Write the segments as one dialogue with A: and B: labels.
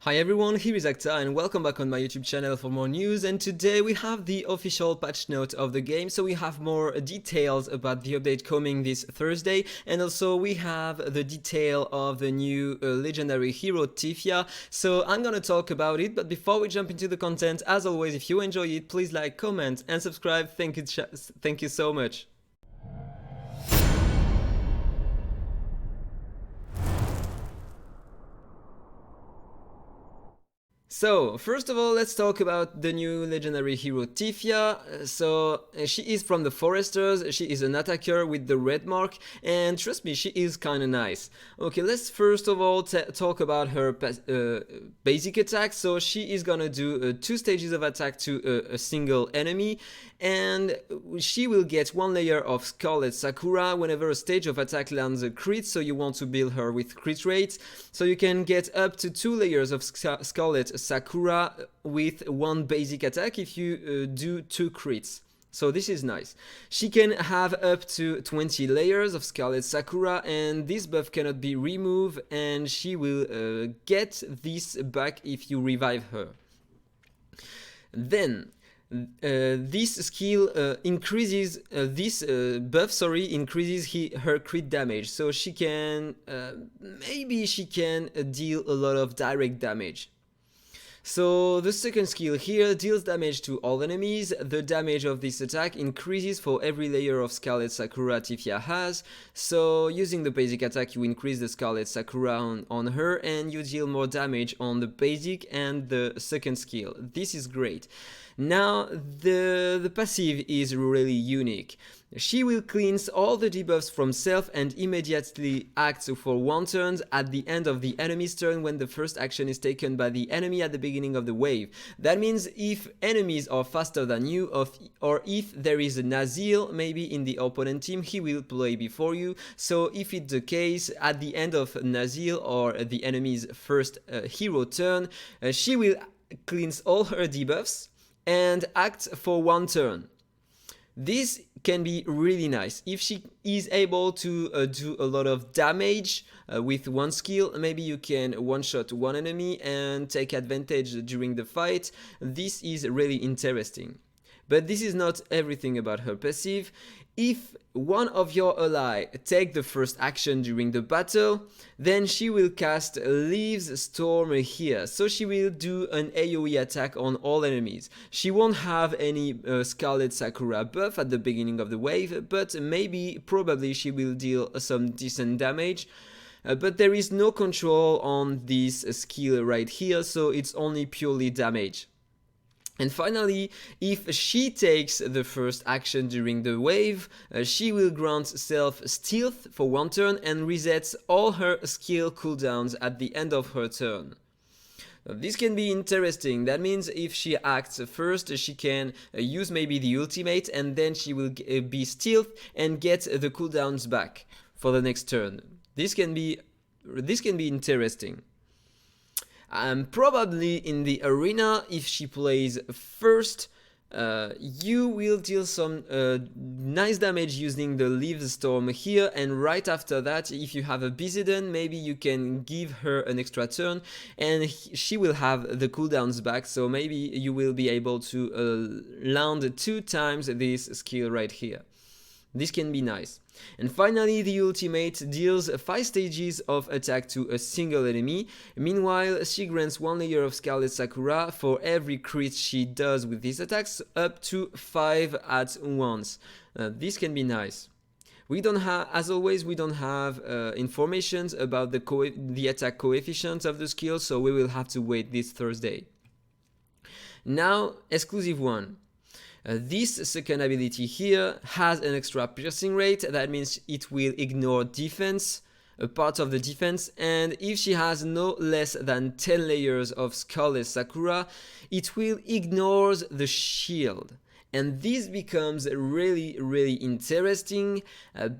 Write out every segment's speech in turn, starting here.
A: Hi everyone, here is Acta and welcome back on my YouTube channel for more news, and today we have the official patch note of the game, so we have more details about the update coming this Thursday, and also we have the detail of the new legendary hero Tifia, so I'm gonna talk about it, but before we jump into the content, as always, if you enjoy it, please like, comment and subscribe. Thank you so much. So, first of all, let's talk about the new legendary hero Tifia. She is from the Foresters, she is an attacker with the red mark, and trust me, she is kinda nice. Okay, let's first of all talk about her basic attack. So she is gonna do 2 stages of attack to a single enemy, and she will get 1 layer of Scarlet Sakura whenever a stage of attack lands a crit, so you want to build her with crit rate. So you can get up to 2 layers of Scarlet Sakura with 1 basic attack if you do 2 crits. So this is nice. She can have up to 20 layers of Scarlet Sakura, and this buff cannot be removed, and she will get this back if you revive her. Then this skill increases this buff increases her crit damage, so she can maybe she can deal a lot of direct damage. So the second skill here deals damage to all enemies. The damage of this attack increases for every layer of Scarlet Sakura Tifia has. So using the basic attack, you increase the Scarlet Sakura on her, and you deal more damage on the basic and the second skill. This is great. Now the passive is really unique. She will cleanse all the debuffs from self and immediately act for 1 turn at the end of the enemy's turn when the first action is taken by the enemy at the beginning of the wave. That means if enemies are faster than you, or if there is a Nazil maybe in the opponent team, he will play before you. So if it's the case, at the end of Nazil or the enemy's first hero turn, she will cleanse all her debuffs and act for 1 turn. This can be really nice. If she is able to do a lot of damage with 1 skill, maybe you can one-shot 1 enemy and take advantage during the fight. This is really interesting. But this is not everything about her passive. If one of your ally take the first action during the battle, then she will cast Leaves Storm here. So she will do an AoE attack on all enemies. She won't have any Scarlet Sakura buff at the beginning of the wave, but probably she will deal some decent damage. But there is no control on this skill right here, so it's only purely damage. And finally, if she takes the first action during the wave, she will grant self stealth for 1 turn and resets all her skill cooldowns at the end of her turn. Now, this can be interesting. That means if she acts first, she can use maybe the ultimate, and then she will be stealth and get the cooldowns back for the next turn. This can be interesting. Probably in the arena, if she plays first, you will deal some nice damage using the Leaves Storm here, and right after that, if you have a Bizidon, maybe you can give her an extra turn and she will have the cooldowns back, so maybe you will be able to land 2 times this skill right here. This can be nice. And finally, the ultimate deals 5 stages of attack to a single enemy. Meanwhile, she grants 1 layer of Scarlet Sakura for every crit she does with these attacks, up to 5 at once. This can be nice. We don't have, as always, we don't have informations about the attack coefficient of the skill, so we will have to wait this Thursday. Now, exclusive 1. This second ability here has an extra piercing rate. That means it will ignore defense, a part of the defense, and if she has no less than 10 layers of Scarlet Sakura, it will ignore the shield. And this becomes really interesting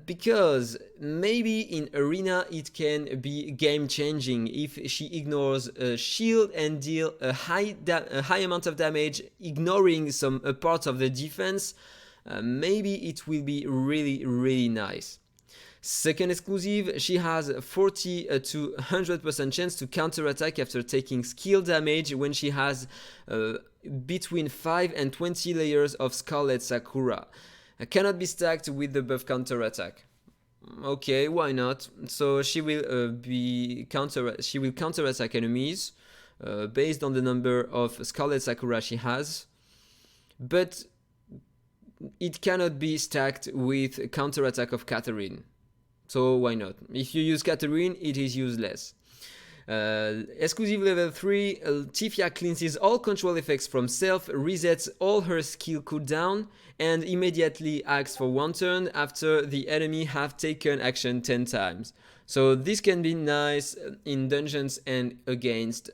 A: because maybe in arena it can be game changing if she ignores a shield and deal a high amount of damage ignoring some part of the defense. Maybe it will be really nice. Second exclusive, she has 40 to 100% chance to counterattack after taking skill damage when she has between 5 and 20 layers of Scarlet Sakura. Cannot be stacked with the buff counterattack. Okay, why not? So she will counterattack enemies based on the number of Scarlet Sakura she has, but it cannot be stacked with counterattack of Catherine. So why not? If you use Catherine, it is useless. Exclusive level 3, Tifia cleanses all control effects from self, resets all her skill cooldown, and immediately acts for 1 turn after the enemy have taken action 10 times. So this can be nice in dungeons and against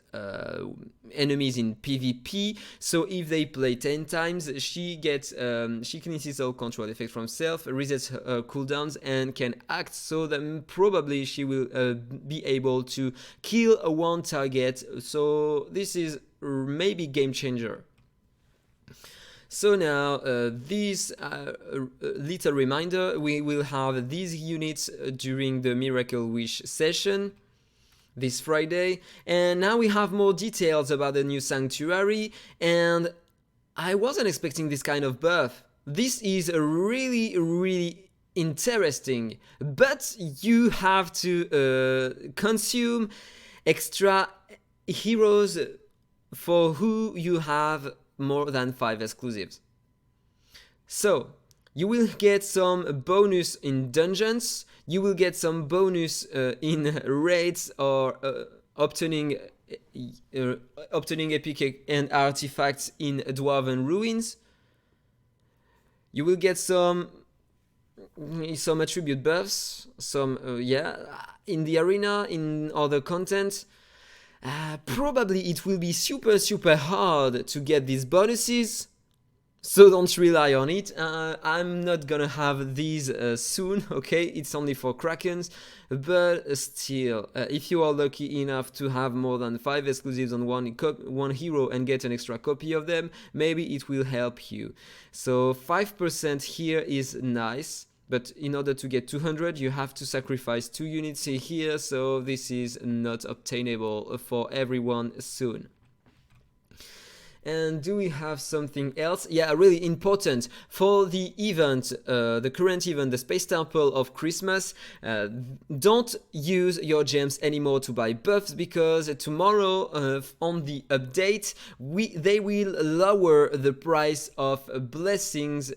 A: enemies in PvP. So if they play 10 times, she cleanses all control effects from self, resets her cooldowns, and can act. So then probably she will be able to kill a 1 target. So this is maybe game changer. So now, this little reminder, we will have these units during the Miracle Wish session this Friday. And now we have more details about the new Sanctuary, and I wasn't expecting this kind of buff. This is really, really interesting, but you have to consume extra heroes for who you have more than 5 exclusives. So you will get some bonus in dungeons, you will get some bonus in raids or obtaining epic and artifacts in Dwarven Ruins. You will get some attribute buffs, some in the arena, in other content. Probably it will be super hard to get these bonuses, so don't rely on it. I'm not gonna have these soon, okay? It's only for Krakens, but still, if you are lucky enough to have more than 5 exclusives on one hero and get an extra copy of them, maybe it will help you. So 5% here is nice. But in order to get 200, you have to sacrifice 2 units here, so this is not obtainable for everyone soon. And do we have something else? Yeah, really important. For the event, the current event, the Space Temple of Christmas, don't use your gems anymore to buy buffs, because tomorrow on the update, they will lower the price of blessings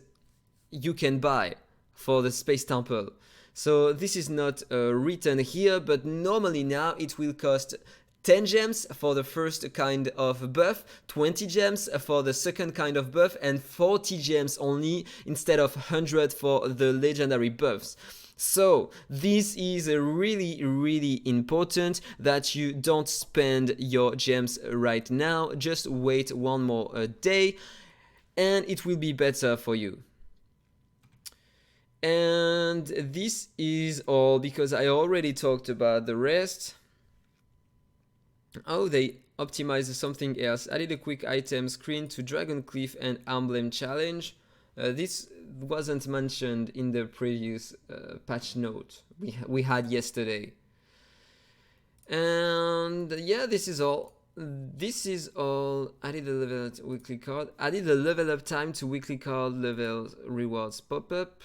A: you can buy for the Space Temple. So this is not written here, but normally now it will cost 10 gems for the first kind of buff, 20 gems for the second kind of buff, and 40 gems only instead of 100 for the legendary buffs. So this is really important that you don't spend your gems right now. Just wait 1 more day and it will be better for you. And this is all, because I already talked about the rest. Oh, they optimized something else. Added a quick item screen to Dragon Cliff and Imrchallenge. This wasn't mentioned in the previous patch note we had yesterday. And yeah, this is all. Added a level up weekly card. Added a level up time to weekly card levels rewards pop up.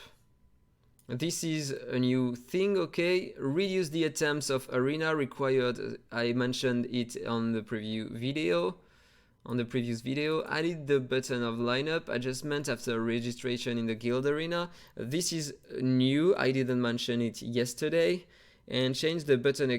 A: This is a new thing, okay? Reduce the attempts of arena required. I mentioned it on the previous video. Added the button of lineup adjustment after registration in the guild arena. This is new. I didn't mention it yesterday. And change the button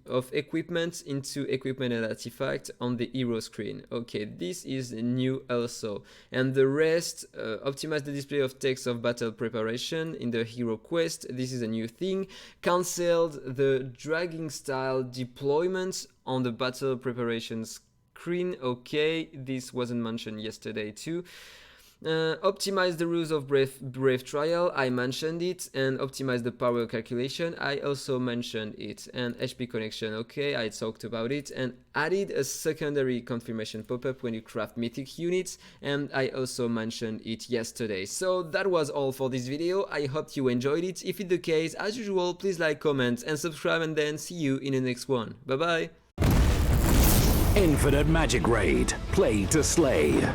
A: of equipment into equipment and artifact on the hero screen. Okay, this is new also. And the rest, optimize the display of text of battle preparation in the hero quest. This is a new thing. Cancelled the dragging style deployment on the battle preparation screen. Okay, this wasn't mentioned yesterday too. Optimize the rules of Brave Trial, I mentioned it, and optimize the power calculation, I also mentioned it, and HP connection, okay, I talked about it, and added a secondary confirmation pop-up when you craft mythic units, and I also mentioned it yesterday. So that was all for this video. I hope you enjoyed it. If it's the case, as usual, please like, comment, and subscribe, and then see you in the next one. Bye bye!
B: Infinite Magicraid. Play to slay.